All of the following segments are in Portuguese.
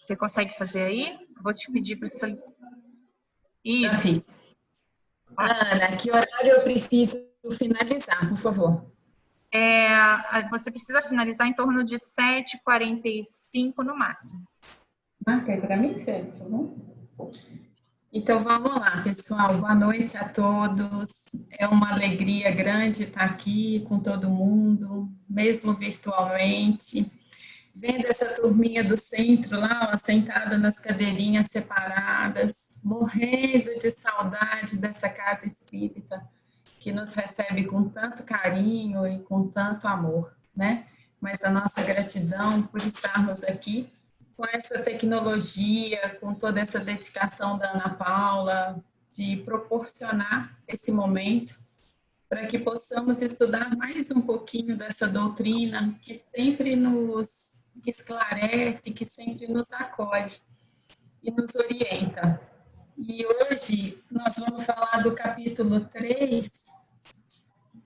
Você consegue fazer aí? Vou te pedir para você... Já Isso. fiz. Ana, que horário eu preciso finalizar, por favor? Você precisa finalizar em torno de 7h45 no máximo. Marquei para mim, tá bom? Então vamos lá, pessoal. Boa noite a todos. É uma alegria grande estar aqui com todo mundo, mesmo virtualmente. Vendo essa turminha do centro lá, ó, sentada nas cadeirinhas separadas, morrendo de saudade dessa casa espírita que nos recebe com tanto carinho e com tanto amor, né? Mas a nossa gratidão por estarmos aqui com essa tecnologia, com toda essa dedicação da Ana Paula, de proporcionar esse momento para que possamos estudar mais um pouquinho dessa doutrina que sempre nos esclarece, que sempre nos acolhe e nos orienta. E hoje nós vamos falar do capítulo 3,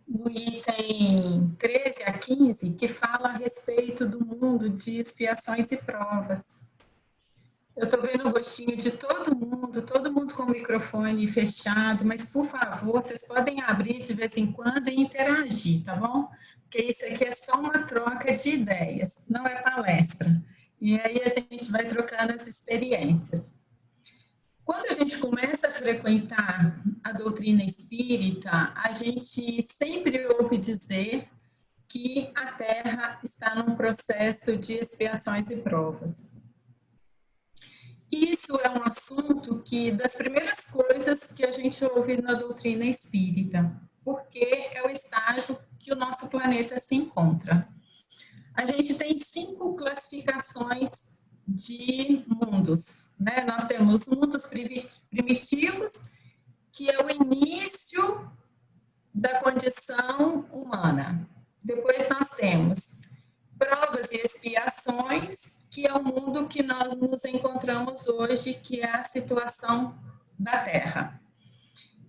no item 13 a 15, que fala a respeito do mundo de expiações e provas. Eu estou vendo o rostinho de todo mundo com o microfone fechado, mas, por favor, vocês podem abrir de vez em quando e interagir, tá bom? Porque isso aqui é só uma troca de ideias, não é palestra. E aí a gente vai trocando as experiências. Quando a gente começa a frequentar a doutrina espírita, a gente sempre ouve dizer que a Terra está num processo de expiações e provas. Isso é um assunto que, das primeiras coisas que a gente ouve na doutrina espírita, porque é o estágio que o nosso planeta se encontra. A gente tem 5 classificações de mundos, né? Nós temos mundos primitivos, que é o início da condição humana. Depois nós temos provas e expiações, que é o mundo que nós nos encontramos hoje, que é a situação da Terra.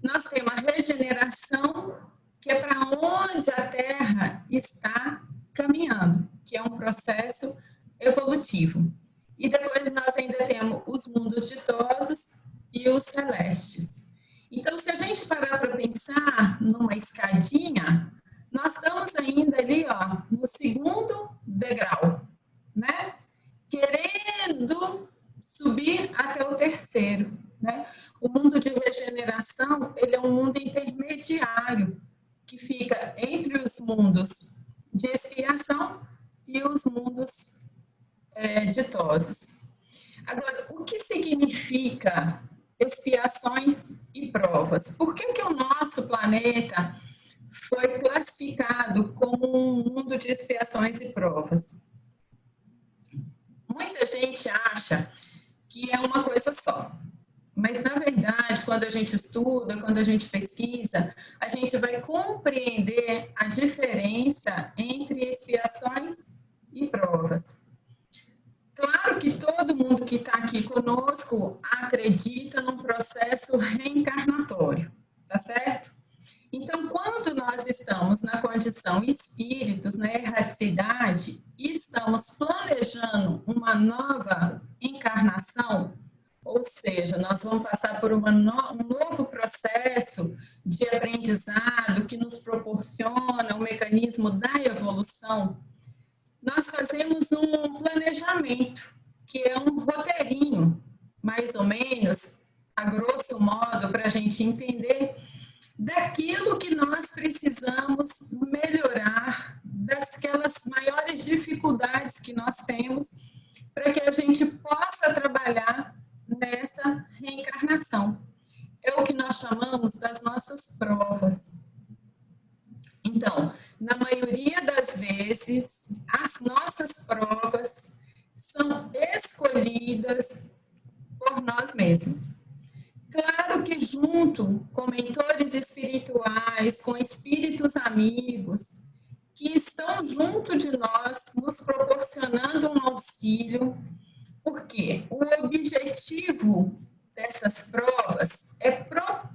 Nós temos a regeneração, que é para onde a Terra está caminhando, que é um processo evolutivo. E depois nós ainda temos os mundos ditosos e os celestes. Então, se a gente parar para pensar numa escadinha, nós estamos ainda ali, ó, no segundo degrau, né? Querendo subir até o terceiro, né? O mundo de regeneração, ele é um mundo intermediário, que fica entre os mundos de expiação e os mundos ditosos. Agora, o que significa expiações e provas? Por que o nosso planeta foi classificado como um mundo de expiações e provas? Muita gente acha que é uma coisa só. Mas, na verdade, quando a gente estuda, quando a gente pesquisa, a gente vai compreender a diferença entre expiações e provas. Claro que todo mundo que está aqui conosco acredita num processo reencarnatório, tá certo? Então, quando nós estamos na condição espíritos, na erraticidade, e estamos planejando uma nova encarnação, ou seja, nós vamos passar por um novo processo de aprendizado que nos proporciona o mecanismo da evolução, nós fazemos um planejamento, que é um roteirinho, mais ou menos, a grosso modo, para a gente entender daquilo que nós precisamos melhorar, daquelas maiores dificuldades que nós temos, para que a gente possa trabalhar nessa reencarnação. É o que nós chamamos das nossas provas. Então, na maioria das vezes, as nossas provas são escolhidas por nós mesmos. Claro que junto com mentores espirituais, com espíritos amigos, que estão junto de nós, nos proporcionando um auxílio, porque o objetivo dessas provas é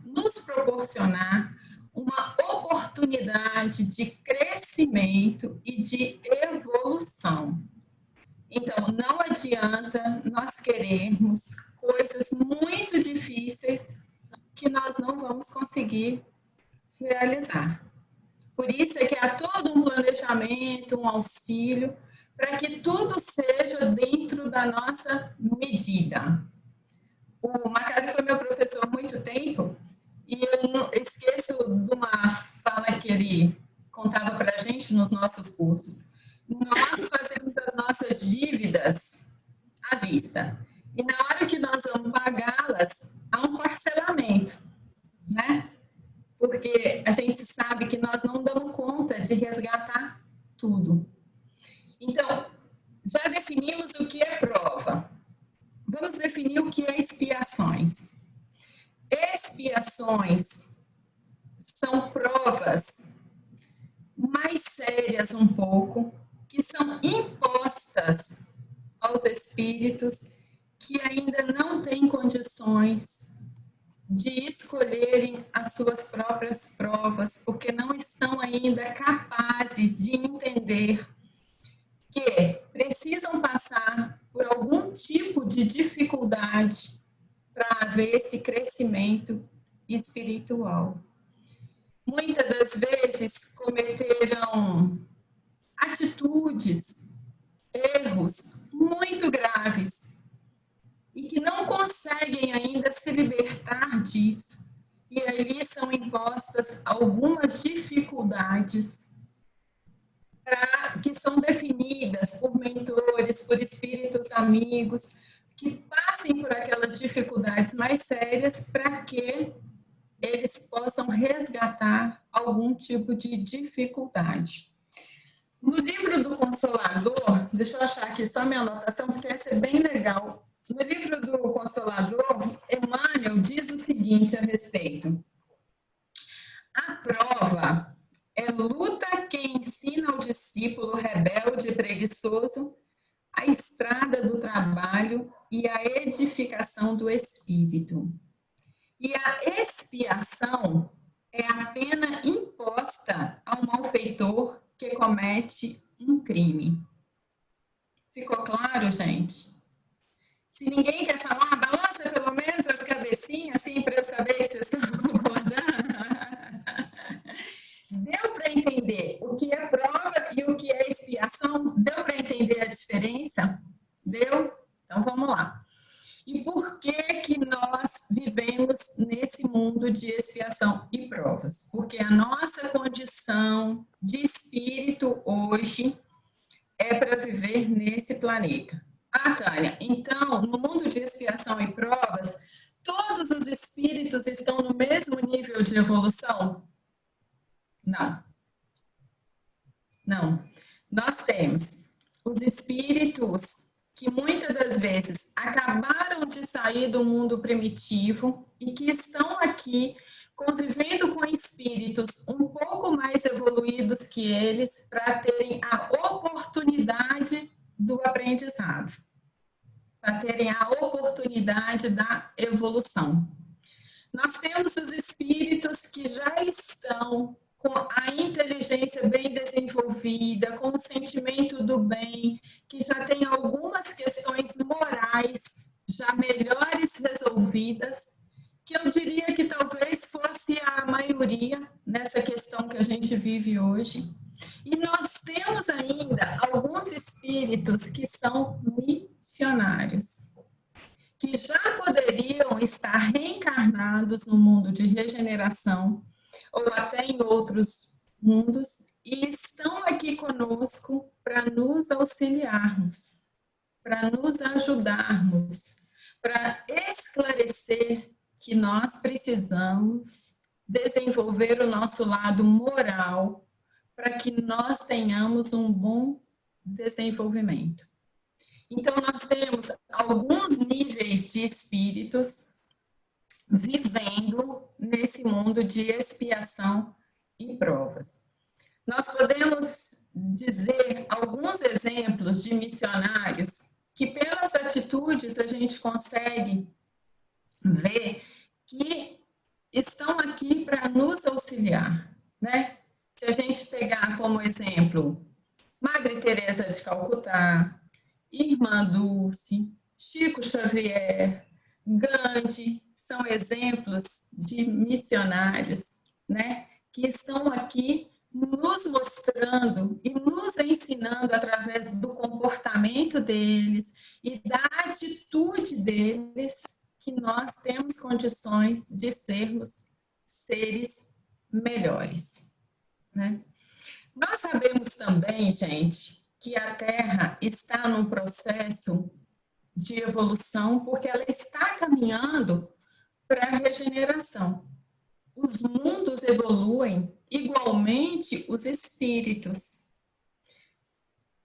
nos proporcionar uma oportunidade de crescimento e de evolução. Então, não adianta nós querermos coisas muito difíceis que nós não vamos conseguir realizar. Por isso é que há todo um planejamento, um auxílio, para que tudo seja dentro da nossa medida. O Macário foi meu professor há muito tempo e eu não esqueço de uma fala que ele contava para a gente nos nossos cursos. Nós fazemos as nossas dívidas à vista. E na hora que nós vamos pagá-las, há um parcelamento, né? Porque a gente sabe que nós não damos conta de resgatar tudo. Então, já definimos o que é prova. Vamos definir o que é expiações. Expiações são provas mais sérias um pouco, que são impostas aos espíritos que ainda não têm condições de escolherem as suas próprias provas, porque não estão ainda capazes de entender que precisam passar por algum tipo de dificuldade para haver esse crescimento espiritual. Muitas das vezes cometeram atitudes, erros muito graves e que não conseguem ainda se libertar disso. E ali são impostas algumas dificuldades que são definidas por mentores, por espíritos amigos, que passem por aquelas dificuldades mais sérias para que eles possam resgatar algum tipo de dificuldade. No livro do Consolador, deixa eu achar aqui só minha anotação, porque essa é bem legal. No livro do Consolador, Emmanuel diz o seguinte a respeito: a prova é luta que ensina ao discípulo rebelde e preguiçoso a estrada do trabalho e a edificação do espírito. E a expiação é a pena imposta ao malfeitor que comete um crime. Ficou claro, gente? Se ninguém quer falar, balança pelo menos as cabecinhas, assim, para eu saber se vocês estão concordando. Deu para entender o que é prova e o que é expiação? Deu para entender a diferença? Deu? Então vamos lá. E por que que nós vivemos nesse mundo de expiação e provas? Porque a nossa condição de espírito hoje é para viver nesse planeta. Ah, Tânia, então, no mundo de expiação e provas, todos os espíritos estão no mesmo nível de evolução? Não. Não. Nós temos os espíritos que muitas das vezes acabaram de sair do mundo primitivo e que estão aqui convivendo com espíritos um pouco mais evoluídos que eles para terem a oportunidade do aprendizado, para terem a oportunidade da evolução. Nós temos os espíritos que já estão com a inteligência bem desenvolvida, com o sentimento do bem, que já tem algumas questões morais já melhores resolvidas, que eu diria que talvez fosse a maioria nessa questão que a gente vive hoje. E nós temos ainda alguns espíritos que são missionários, que já poderiam estar reencarnados no mundo de regeneração, ou até em outros mundos, e estão aqui conosco para nos auxiliarmos, para nos ajudarmos, para esclarecer que nós precisamos desenvolver o nosso lado moral para que nós tenhamos um bom desenvolvimento. Então, nós temos alguns níveis de espíritos vivendo nesse mundo de expiação e provas. Nós podemos dizer alguns exemplos de missionários que, pelas atitudes, a gente consegue ver que estão aqui para nos auxiliar, né? Se a gente pegar como exemplo Madre Teresa de Calcutá, Irmã Dulce, Chico Xavier, Gandhi, são exemplos de missionários, né, que estão aqui nos mostrando e nos ensinando através do comportamento deles e da atitude deles que nós temos condições de sermos seres melhores, né? Nós sabemos também, gente, que a Terra está num processo de evolução porque ela está caminhando para a regeneração. Os mundos evoluem, igualmente os espíritos.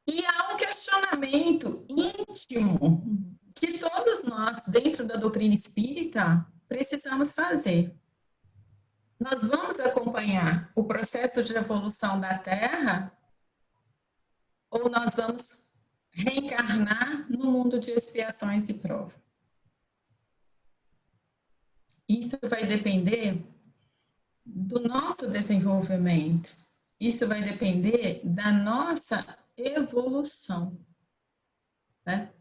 E há um questionamento íntimo que todos nós, dentro da doutrina espírita, precisamos fazer. Nós vamos acompanhar o processo de evolução da Terra ou nós vamos reencarnar no mundo de expiações e prova? Isso vai depender do nosso desenvolvimento. Isso vai depender da nossa evolução, né?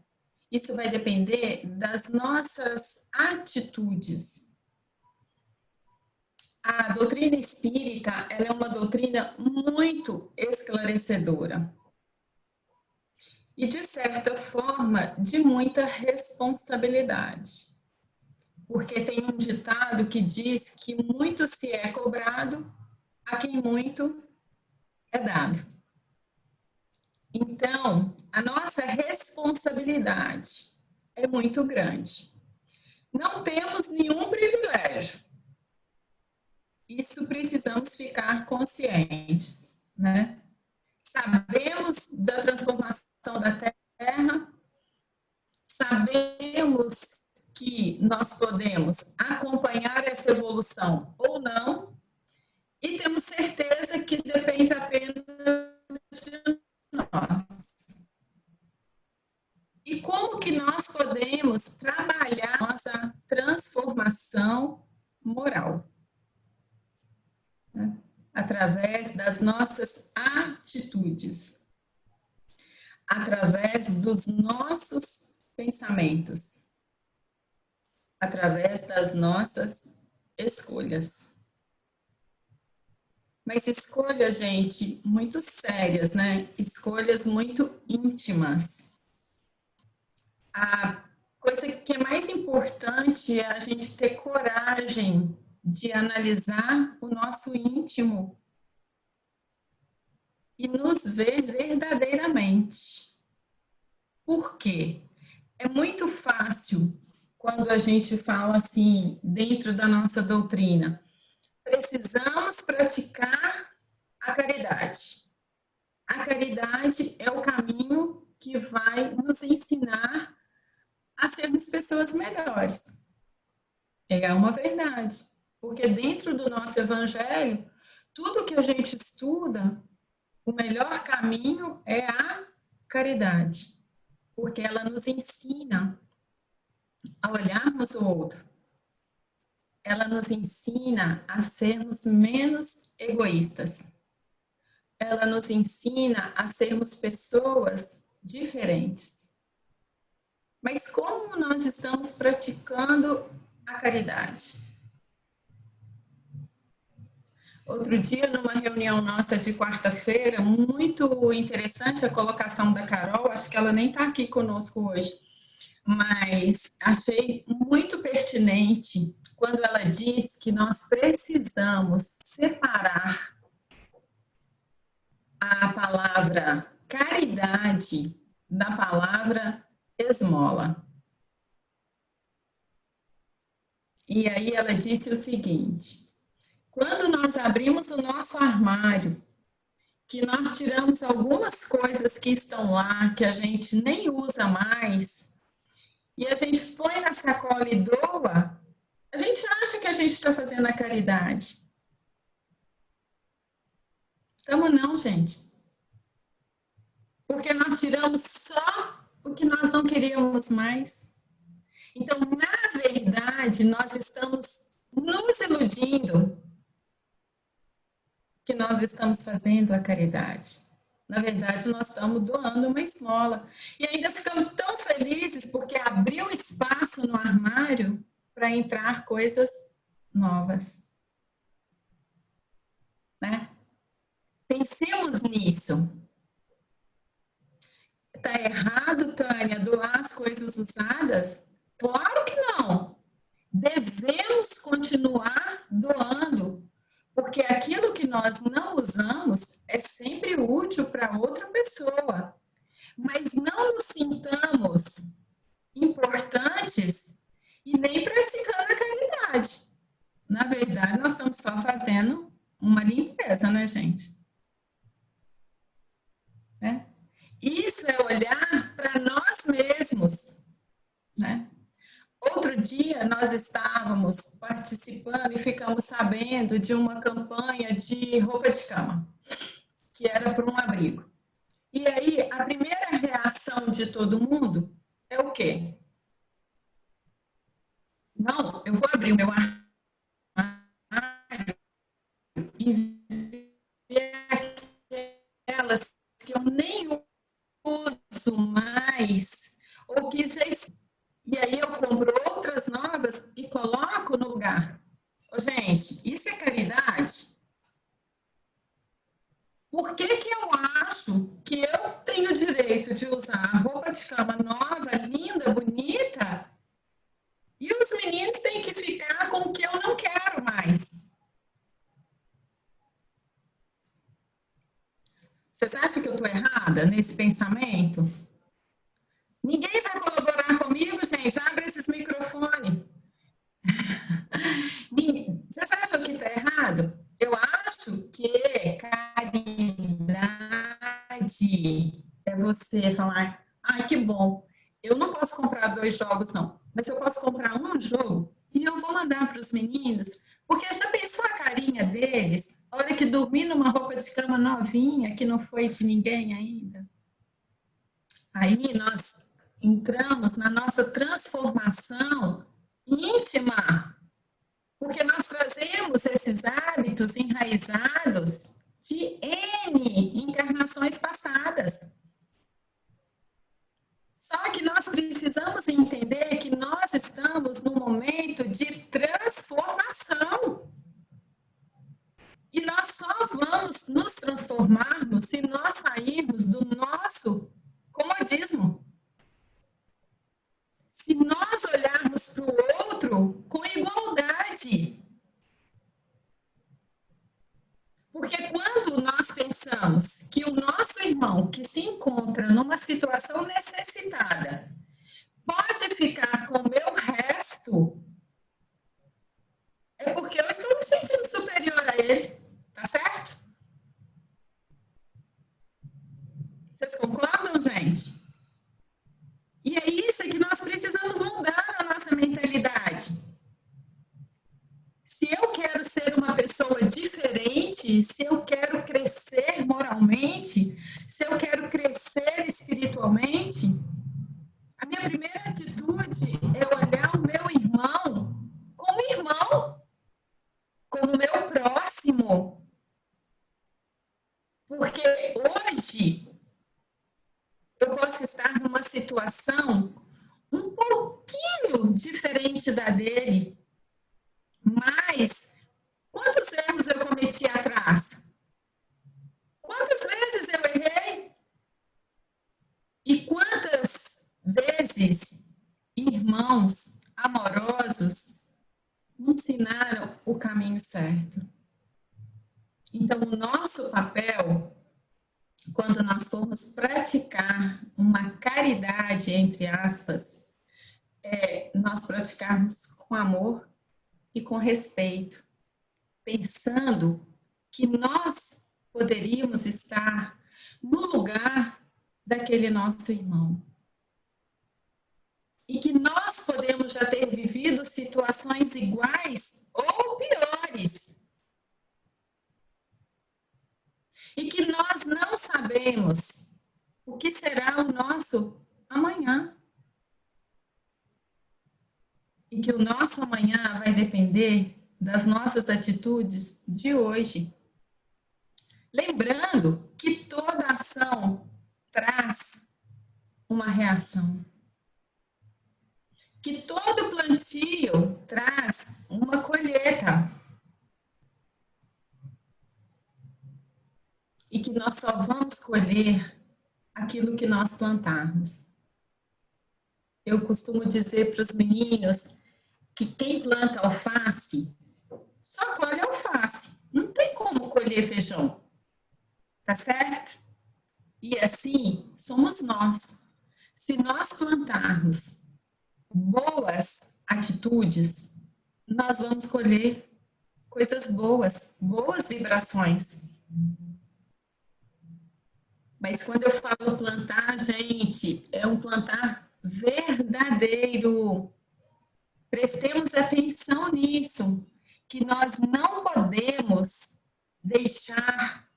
Isso vai depender das nossas atitudes. A doutrina espírita, ela é uma doutrina muito esclarecedora e, de certa forma, de muita responsabilidade. Porque tem um ditado que diz que muito se é cobrado a quem muito é dado. Então, a nossa responsabilidade é muito grande. Não temos nenhum privilégio. Isso precisamos ficar conscientes, né? Sabemos da transformação da Terra, sabemos que nós podemos acompanhar essa evolução ou não, e temos certeza que depende apenas de nós. E como que nós podemos trabalhar nossa transformação moral? Né? Através das nossas atitudes, através dos nossos pensamentos, através das nossas escolhas. Mas escolhas, gente, muito sérias, né? Escolhas muito íntimas. A coisa que é mais importante é a gente ter coragem de analisar o nosso íntimo e nos ver verdadeiramente. Por quê? É muito fácil quando a gente fala assim, dentro da nossa doutrina, precisamos praticar a caridade. A caridade é o caminho que vai nos ensinar a sermos pessoas melhores. É uma verdade. Porque dentro do nosso evangelho, tudo que a gente estuda, o melhor caminho é a caridade. Porque ela nos ensina a olharmos o outro. Ela nos ensina a sermos menos egoístas. Ela nos ensina a sermos pessoas diferentes. Mas como nós estamos praticando a caridade? Outro dia, numa reunião nossa de quarta-feira, muito interessante a colocação da Carol, acho que ela nem está aqui conosco hoje, mas achei muito pertinente quando ela diz que nós precisamos separar a palavra caridade da palavra esmola. E aí ela disse o seguinte: quando nós abrimos o nosso armário, que nós tiramos algumas coisas que estão lá, que a gente nem usa mais, e a gente põe na sacola e doa, a gente acha que a gente está fazendo a caridade. Estamos não, gente. Porque nós tiramos só o que nós não queríamos mais. Então, na verdade, nós estamos nos iludindo que nós estamos fazendo a caridade. Na verdade, nós estamos doando uma esmola. E ainda ficamos tão felizes porque abriu espaço no armário para entrar coisas novas. Né? Pensemos nisso. Está errado, Tânia, doar as coisas usadas? Claro que não. Devemos continuar doando, porque aquilo que nós não usamos é sempre útil para outra pessoa. Mas não nos sintamos importantes e nem praticando a caridade. Na verdade, nós estamos só fazendo uma limpeza, né, gente? Né? Isso é olhar para nós mesmos, né? Outro dia nós estávamos participando e ficamos sabendo de uma campanha de roupa de cama, que era para um abrigo. E aí a primeira reação de todo mundo é o quê? Não, eu vou abrir o meu armário e ver aquelas que eu nem uso mais, ou que já... E aí eu compro outras novas e coloco no lugar. Ô, gente, isso é caridade? Por que que eu acho que eu tenho o direito de usar roupa de cama nova, linda, bonita, e os meninos têm que ficar com o que eu não quero mais? Vocês acham que eu estou errada nesse pensamento? Ninguém vai colaborar comigo, gente. Abre esses microfones. Vocês acham que está errado? Eu acho que caridade é você falar: ai, que bom, eu não posso comprar 2 jogos, não, mas eu posso comprar um jogo e eu vou mandar para os meninos, porque já pensou a carinha deles, a hora que dormir numa roupa de cama novinha, que não foi de ninguém ainda? Aí nós entramos na nossa transformação íntima, porque nós trazemos esses hábitos enraizados de N encarnações passadas. Só que nós precisamos entender que nós estamos num momento de transformação. E nós só vamos nos transformarmos se nós sairmos do nosso comodismo. Se nós olharmos para o outro com igualdade. Porque quando nós pensamos que o nosso irmão que se encontra numa situação necessitada pode ficar com o meu resto, é porque eu estou me sentindo superior a ele, tá certo? Vocês concordam, gente? E é isso que nós precisamos mudar na nossa mentalidade. Se eu quero ser uma pessoa diferente, se eu quero crescer moralmente, se eu quero crescer espiritualmente, a minha primeira atitude é olhar o meu irmão como irmão, como meu próximo. Porque hoje eu posso estar numa situação um pouquinho diferente da dele, mas quantos erros eu cometi atrás? Quantas vezes eu errei? E quantas vezes irmãos amorosos me ensinaram o caminho certo? Então, o nosso papel, quando nós formos praticar uma caridade, entre aspas, é nós praticarmos com amor e com respeito, pensando que nós poderíamos estar no lugar daquele nosso irmão. E que nós podemos já ter vivido situações iguais ou piores. E que nós não sabemos o que será o nosso amanhã. E que o nosso amanhã vai depender das nossas atitudes de hoje. Lembrando que toda ação traz uma reação. Que todo plantio traz uma colheita. E que nós só vamos colher aquilo que nós plantarmos. Eu costumo dizer para os meninos que quem planta alface só colhe alface. Não tem como colher feijão. Tá certo? E assim somos nós. Se nós plantarmos boas atitudes, nós vamos colher coisas boas, boas vibrações. Mas quando eu falo plantar, gente, é um plantar verdadeiro. Prestemos atenção nisso, que nós não podemos deixar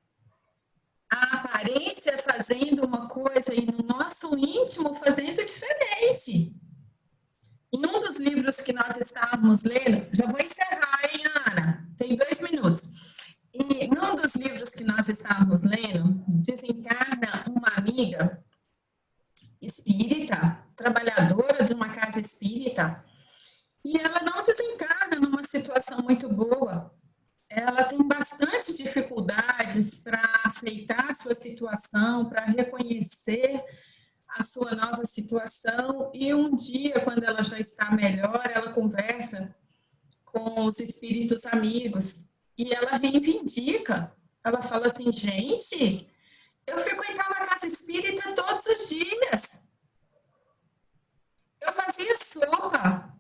a aparência fazendo uma coisa e no nosso íntimo fazendo diferente. Em um dos livros que nós estávamos lendo, já vou encerrar, hein, Ana? Tem 2 minutos. E em um dos livros que nós estávamos lendo, desencarna uma amiga espírita, trabalhadora de uma casa espírita, e ela não desencarna numa situação muito boa. Ela tem bastante dificuldades para aceitar a sua situação, para reconhecer a sua nova situação, e um dia, quando ela já está melhor, ela conversa com os espíritos amigos e ela reivindica. Ela fala assim, gente, eu frequentava a casa espírita todos os dias. Eu fazia sopa,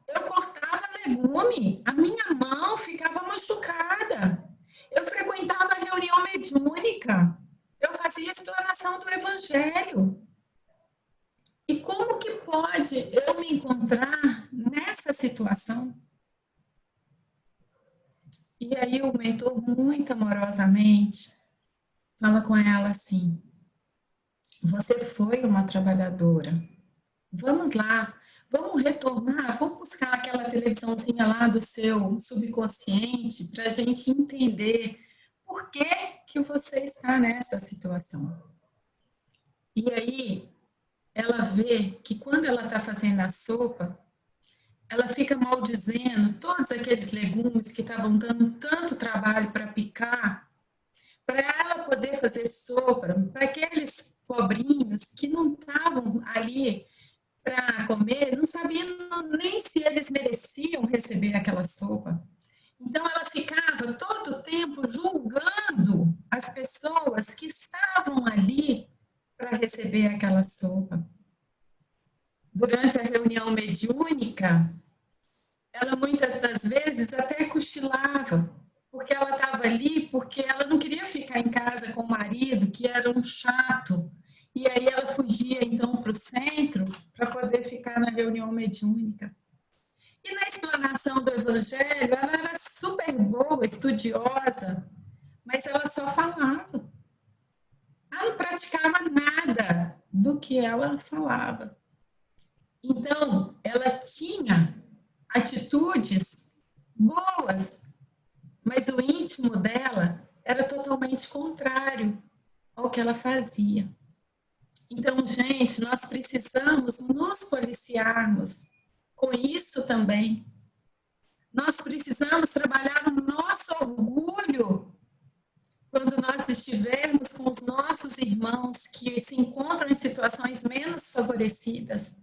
eu cortava legume, a minha mão ficava machucada. Eu frequentava a reunião mediúnica, eu fazia explanação do evangelho. E como que pode eu me encontrar nessa situação? E aí o mentor, muito amorosamente, fala com ela assim, você foi uma trabalhadora, vamos lá, vamos retornar, vamos buscar aquela televisãozinha lá do seu subconsciente para a gente entender por que que você está nessa situação. E aí ela vê que quando ela está fazendo a sopa, ela fica maldizendo todos aqueles legumes que estavam dando tanto trabalho para picar, para ela poder fazer sopa, para aqueles pobrinhos que não estavam ali para comer, não sabiam nem se eles mereciam receber aquela sopa. Então ela ficava todo o tempo julgando as pessoas que estavam ali para receber aquela sopa. Durante a reunião mediúnica, ela muitas das vezes até cochilava, porque ela estava ali porque ela não queria ficar em casa com o marido, que era um chato, e aí ela fugia então para o centro para poder ficar na reunião mediúnica. E na explanação do evangelho, ela era super boa, estudiosa, mas ela só falava. Ela não praticava nada do que ela falava. Então, ela tinha atitudes boas, mas o íntimo dela era totalmente contrário ao que ela fazia. Então, gente, nós precisamos nos policiarmos com isso também. Nós precisamos trabalhar o nosso orgulho quando nós estivermos com os nossos irmãos que se encontram em situações menos favorecidas.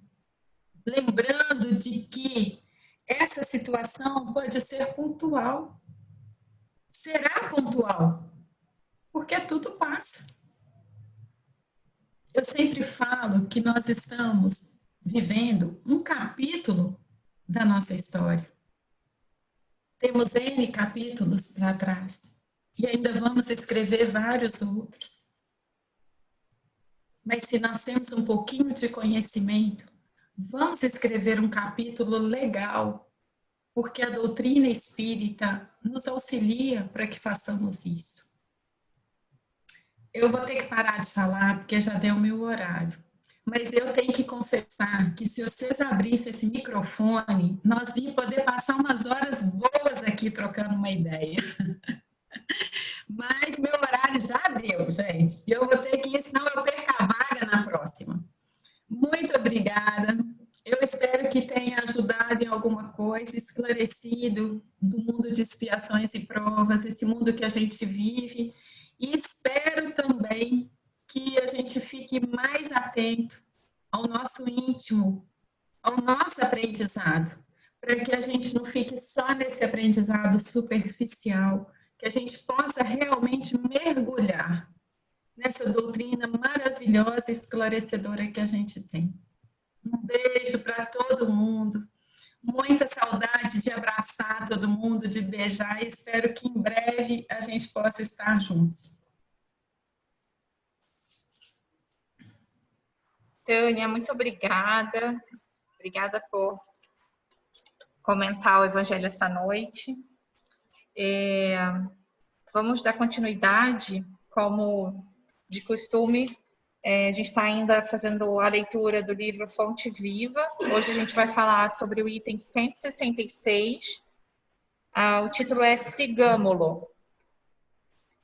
Lembrando de que essa situação pode ser pontual. Será pontual, porque tudo passa. Eu sempre falo que nós estamos vivendo um capítulo da nossa história. Temos N capítulos para trás e ainda vamos escrever vários outros. Mas se nós temos um pouquinho de conhecimento, vamos escrever um capítulo legal, porque a doutrina espírita nos auxilia para que façamos isso. Eu vou ter que parar de falar, porque já deu o meu horário. Mas eu tenho que confessar que se vocês abrissem esse microfone, nós íamos poder passar umas horas boas aqui trocando uma ideia. Mas meu horário já deu, gente. E eu vou ter que ir, senão eu perco a vaga na próxima. Muito obrigada. Eu espero que tenha ajudado em alguma coisa, esclarecido do mundo de expiações e provas, esse mundo que a gente vive. E espero também que a gente fique mais atento ao nosso íntimo, ao nosso aprendizado, para que a gente não fique só nesse aprendizado superficial, que a gente possa realmente mergulhar nessa doutrina maravilhosa e esclarecedora que a gente tem. Um beijo para todo mundo. Muita saudade de abraçar todo mundo, de beijar, e espero que em breve a gente possa estar juntos. Tânia, muito obrigada. Obrigada por comentar o Evangelho essa noite. Vamos dar continuidade, como de costume. A gente está ainda fazendo a leitura do livro Fonte Viva. Hoje a gente vai falar sobre o item 166. O título é Sigamo-lo.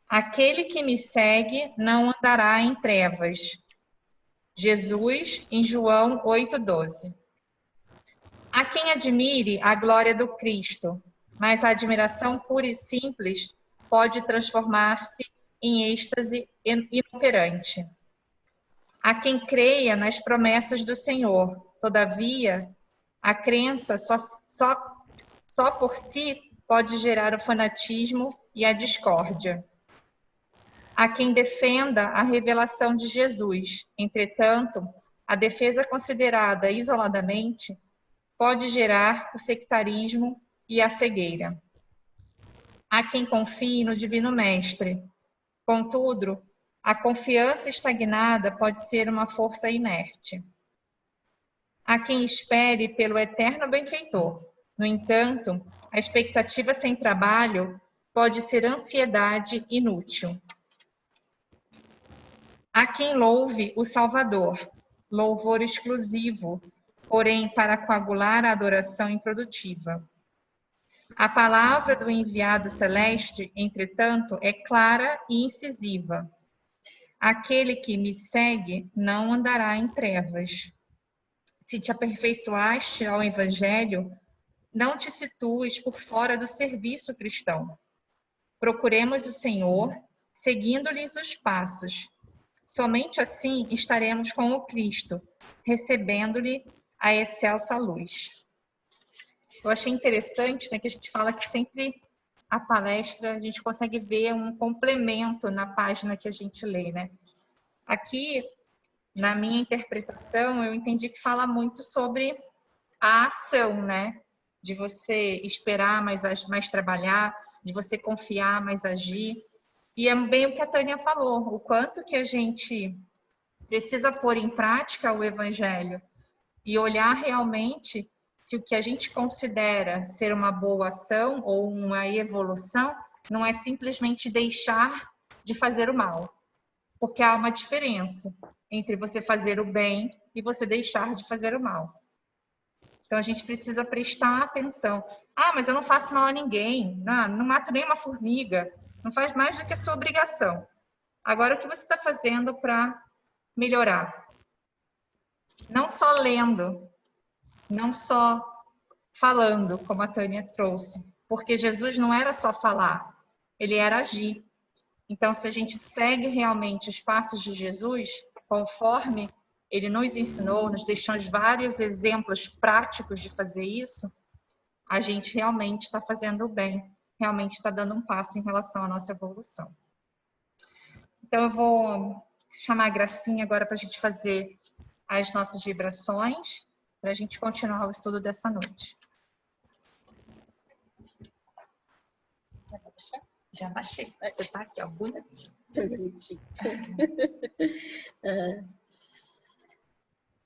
Aquele que me segue não andará em trevas. Jesus, em João 8,12. Há quem admire a glória do Cristo, mas a admiração pura e simples pode transformar-se em êxtase inoperante. Há quem creia nas promessas do Senhor, todavia, a crença só por si pode gerar o fanatismo e a discórdia. Há quem defenda a revelação de Jesus, entretanto, a defesa considerada isoladamente pode gerar o sectarismo e a cegueira. Há quem confie no Divino Mestre, contudo, a confiança estagnada pode ser uma força inerte. Há quem espere pelo eterno benfeitor. No entanto, a expectativa sem trabalho pode ser ansiedade inútil. Há quem louve o Salvador, louvor exclusivo, porém para coagular a adoração improdutiva. A palavra do enviado celeste, entretanto, é clara e incisiva. Aquele que me segue não andará em trevas. Se te aperfeiçoaste ao Evangelho, não te situes por fora do serviço cristão. Procuremos o Senhor, seguindo-lhes os passos. Somente assim estaremos com o Cristo, recebendo-lhe a excelsa luz. Eu achei interessante, né, que a gente fala que sempre a palestra, a gente consegue ver um complemento na página que a gente lê, né? Aqui, na minha interpretação, eu entendi que fala muito sobre a ação, né? De você esperar, mais trabalhar, de você confiar, mais agir. E é bem o que a Tânia falou, o quanto que a gente precisa pôr em prática o Evangelho e olhar realmente se o que a gente considera ser uma boa ação ou uma evolução não é simplesmente deixar de fazer o mal. Porque há uma diferença entre você fazer o bem e você deixar de fazer o mal. Então a gente precisa prestar atenção. Ah, mas eu não faço mal a ninguém, não mato nem uma formiga, não faz mais do que a sua obrigação. Agora, o que você está fazendo para melhorar? Não só lendo, não só falando, como a Tânia trouxe, porque Jesus não era só falar, ele era agir. Então, se a gente segue realmente os passos de Jesus, conforme ele nos ensinou, nos deixou vários exemplos práticos de fazer isso, a gente realmente está fazendo o bem, realmente está dando um passo em relação à nossa evolução. Então, eu vou chamar a Gracinha agora para a gente fazer as nossas vibrações, para a gente continuar o estudo dessa noite. Já baixei. Você está aqui, ó, bonitinho.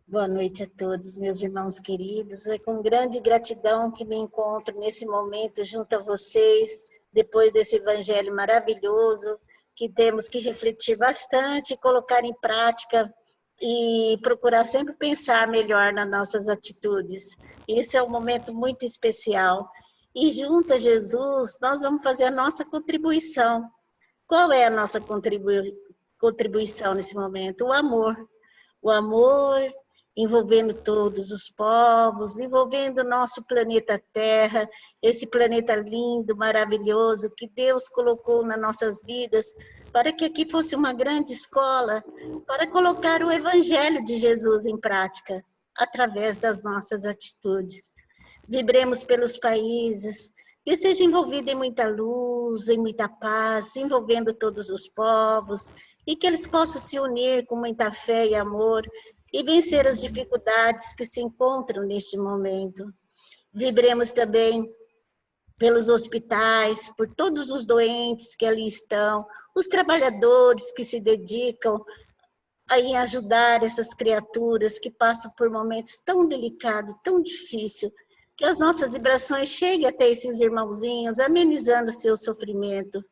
Boa noite a todos, meus irmãos queridos. É com grande gratidão que me encontro nesse momento junto a vocês, depois desse evangelho maravilhoso, que temos que refletir bastante, colocar em prática e procurar sempre pensar melhor nas nossas atitudes. Esse é um momento muito especial. E junto a Jesus, nós vamos fazer a nossa contribuição Qual é a nossa contribuição nesse momento? O amor envolvendo todos os povos, envolvendo o nosso planeta Terra, esse planeta lindo, maravilhoso, que Deus colocou nas nossas vidas, para que aqui fosse uma grande escola, para colocar o Evangelho de Jesus em prática, através das nossas atitudes. Vibremos pelos países, que seja envolvido em muita luz, em muita paz, envolvendo todos os povos, e que eles possam se unir com muita fé e amor, e vencer as dificuldades que se encontram neste momento. Vibremos também pelos hospitais, por todos os doentes que ali estão, os trabalhadores que se dedicam em ajudar essas criaturas que passam por momentos tão delicados, tão difíceis, que as nossas vibrações cheguem até esses irmãozinhos, amenizando o seu sofrimento.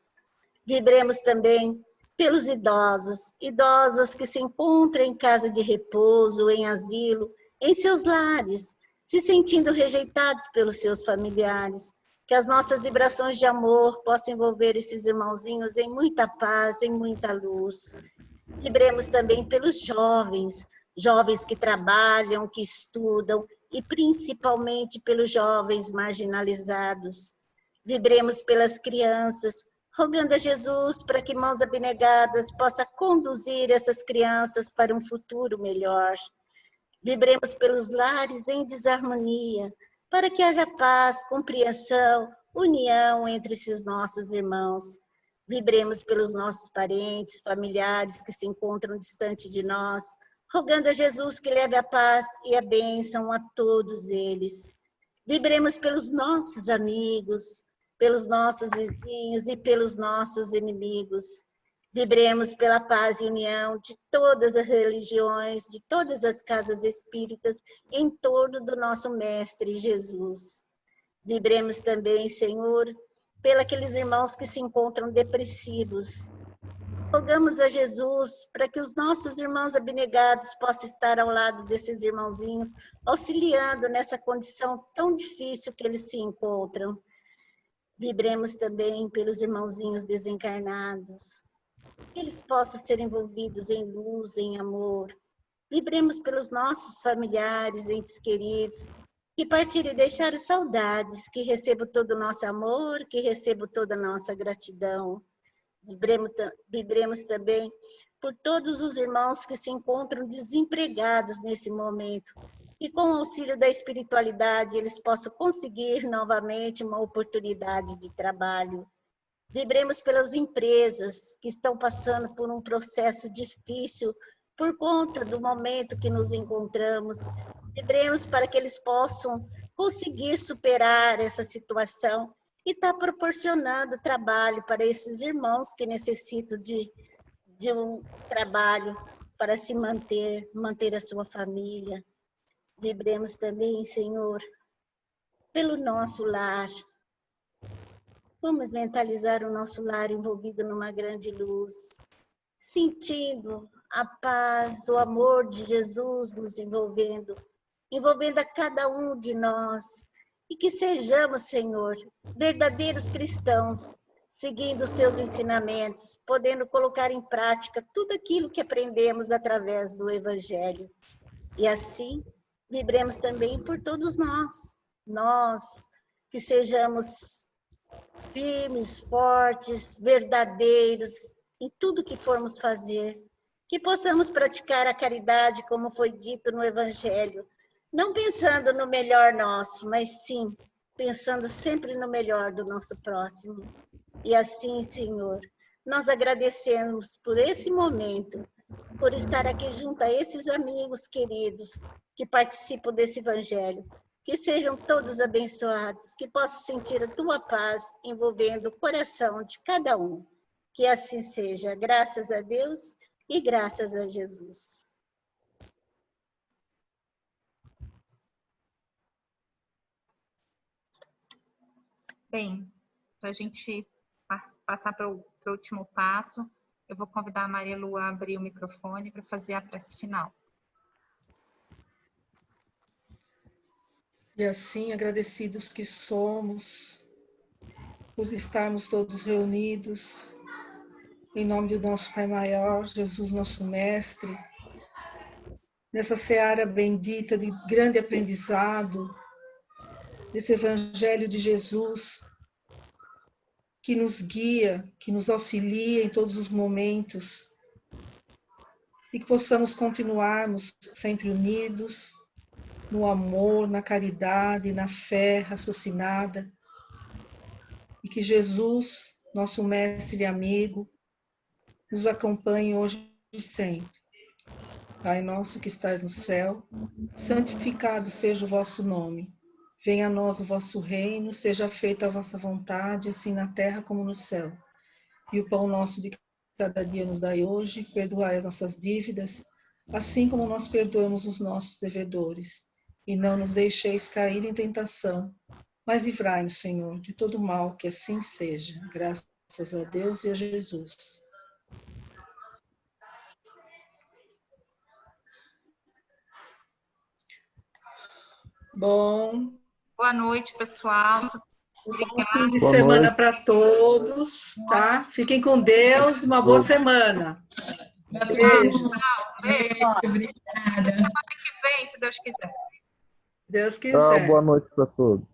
Vibremos também pelos idosos que se encontram em casa de repouso, em asilo, em seus lares, se sentindo rejeitados pelos seus familiares. Que as nossas vibrações de amor possam envolver esses irmãozinhos em muita paz, em muita luz. Vibremos também pelos jovens que trabalham, que estudam, e principalmente pelos jovens marginalizados. Vibremos pelas crianças, rogando a Jesus para que mãos abnegadas possa conduzir essas crianças para um futuro melhor. Vibremos pelos lares em desarmonia, para que haja paz, compreensão, união entre esses nossos irmãos. Vibremos pelos nossos parentes, familiares que se encontram distante de nós, rogando a Jesus que leve a paz e a bênção a todos eles. Vibremos pelos nossos amigos, pelos nossos vizinhos e pelos nossos inimigos. Vibremos pela paz e união de todas as religiões, de todas as casas espíritas, em torno do nosso Mestre Jesus. Vibremos também, Senhor, pelos irmãos que se encontram depressivos. Rogamos a Jesus para que os nossos irmãos abnegados possam estar ao lado desses irmãozinhos, auxiliando nessa condição tão difícil que eles se encontram. Vibremos também pelos irmãozinhos desencarnados, que eles possam ser envolvidos em luz, em amor. Vibremos pelos nossos familiares, entes queridos, que partiram e deixaram saudades, que recebam todo o nosso amor, que recebam toda a nossa gratidão. Vibremos também por todos os irmãos que se encontram desempregados nesse momento, e com o auxílio da espiritualidade eles possam conseguir novamente uma oportunidade de trabalho. Vibremos pelas empresas que estão passando por um processo difícil por conta do momento que nos encontramos. Vibremos para que eles possam conseguir superar essa situação e estar proporcionando trabalho para esses irmãos que necessitam de um trabalho para se manter a sua família. Vibremos também, Senhor, pelo nosso lar. Vamos mentalizar o nosso lar envolvido numa grande luz, sentindo a paz, o amor de Jesus nos envolvendo a cada um de nós. E que sejamos, Senhor, verdadeiros cristãos, seguindo os seus ensinamentos, podendo colocar em prática tudo aquilo que aprendemos através do Evangelho. E assim, vibremos também por todos nós que sejamos firmes, fortes, verdadeiros em tudo que formos fazer, que possamos praticar a caridade como foi dito no Evangelho, não pensando no melhor nosso, mas sim pensando sempre no melhor do nosso próximo. E assim, Senhor, nós agradecemos por esse momento, por estar aqui junto a esses amigos queridos que participam desse Evangelho. Que sejam todos abençoados, que possam sentir a tua paz envolvendo o coração de cada um. Que assim seja, graças a Deus e graças a Jesus. Bem, para a gente passar para o último passo, eu vou convidar a Maria Lu a abrir o microfone para fazer a prece final. E assim, agradecidos que somos, por estarmos todos reunidos, em nome do nosso Pai maior, Jesus, nosso Mestre, nessa seara bendita de grande aprendizado, desse Evangelho de Jesus, que nos guia, que nos auxilia em todos os momentos, e que possamos continuarmos sempre unidos, no amor, na caridade, na fé raciocinada, e que Jesus, nosso mestre e amigo, nos acompanhe hoje e sempre. Pai nosso que estais no céu, santificado seja o vosso nome. Venha a nós o vosso reino, seja feita a vossa vontade, assim na terra como no céu. E o pão nosso de cada dia nos dai hoje, perdoai as nossas dívidas, assim como nós perdoamos os nossos devedores. E não nos deixeis cair em tentação, mas livrai-nos, Senhor, de todo mal, que assim seja. Graças a Deus e a Jesus. Bom, Boa noite, pessoal. bom fim de semana para todos, tá? Fiquem com Deus, uma boa semana. Beijos. Beijo, obrigada. Semana que vem, se Deus quiser. Deus Tchau, quiser. boa noite para todos.